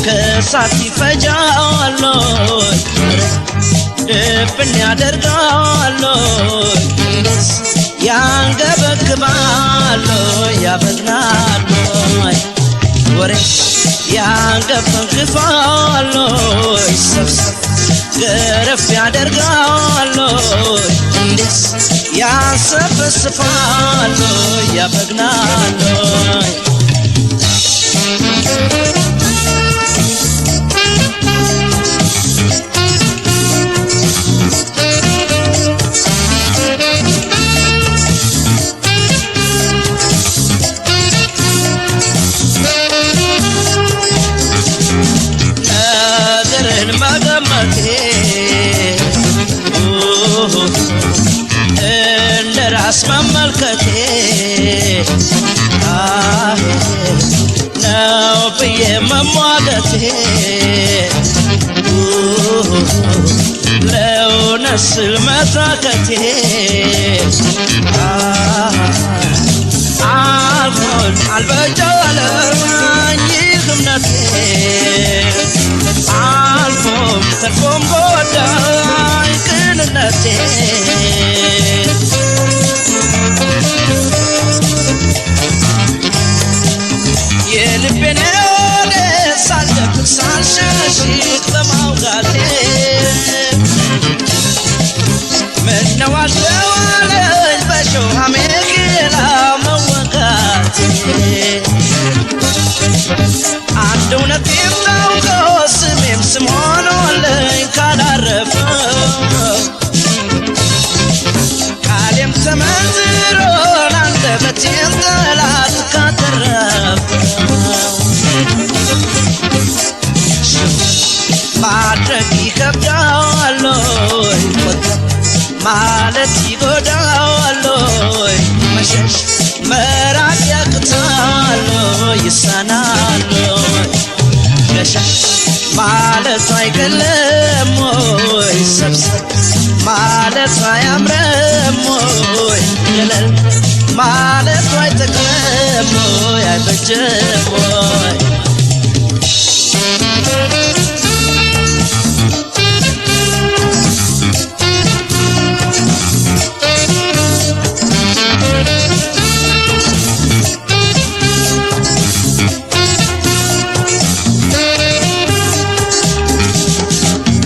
ከሳት ይፈጃል ድፍን ያደርጋል ያንገበግባል ያበግናል ወሬ ያንገበግባል ሰብሰብ ገረፍ ያደርጋል እንዴስ ያንሰፈስፋል ያበግናል እንደራስ መመልከቴ ነው ብዬ መሟገቴ ለእውነት ስል መታከቴ አልፎን አልበጃለኝ ይህ እምነቴ አልፎም ተርፎም ጎዳኝ ቅንነቴ የልቤን ወደ ሳልደብቅ ሳልሸሽግ በማውጋቴ ምነው አልተዋለኝ በሾህ አሜኬላ መወጋቴ አንድ እውነት የማውቀው ስሜም ስም ሆኖልኝ ካላረፈው ቃሌም ተመንዝሮን አንደበቴን ጠላት ካተረፈው ማድረግ ይከብዳል ማለት ይጎዳል መሸሽ መራቅ ያቅታል ይሳናል ገሸሽ ማለቱ አይገለም ወይ ሰብሰብ ማለቱ አያምርም ወይ ገለል ማለቱ አይጠቅምም ወይ አይበጅም ወይ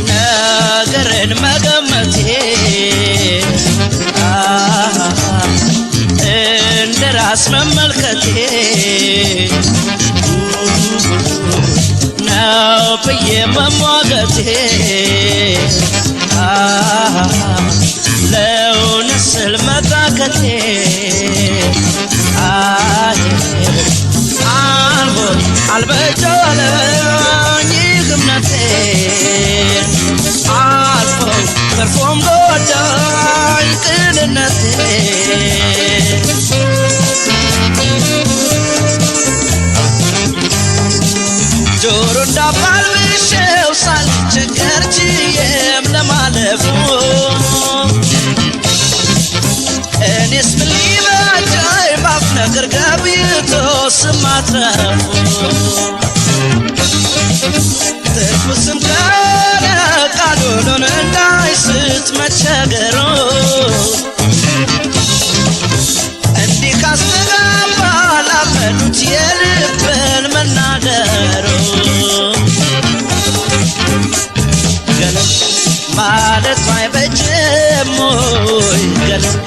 ነገርን መገመቴ እንደራስ መመልከቴ ነው ብዬ መሟገቴ ለእውነት ስል መታከቴ አልቦኝ አልበጃለኝ ይህ እምነቴ አልፎም ተርፎም ጎዳኝ ቅንነቴ ጆሮ እንዳባልብሼው ሳልቸገር ችዬም ለማለፉ እኔስ ምን ሊበጃኝ ባፍ ነገር ገብቶ ስማትረፉ ትኩስም ከሆነ ቃሉን እንዳይስት መቸገሩ እንዲህ ካስተጋባ ላመኑት የልብን መናገሩ ገለል ማለቱ አይበጅም ወይ ገለል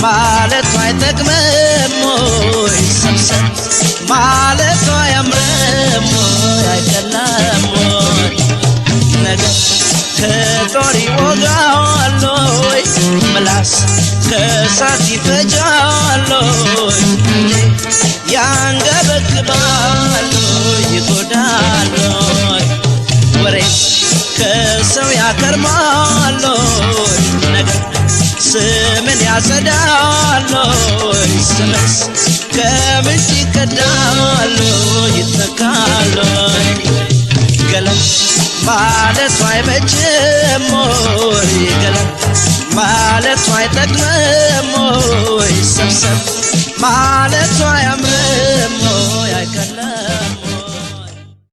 ማለቱ አይጠቅምም ወይ ሰብሰብ ማለቱ አያምርም ወይ አይደለም ወይ ነገር ከጦር ይወጋል ወይ ምላስ ከእሳት ይፈጃል ወይ ያንገበግባል ይጎዳል ወይ ወሬ ከሰው ያከርማል ወይ ነገር ስምን ያጸዳል ወይ ስምስ ከምንጭ ይቀዳል ይተካል ገለል ማለቱ አይበጅም ወይ ገለል ማለቱ አይጠቅምም ወይ ሰብሰብ ማለቱ አያምርም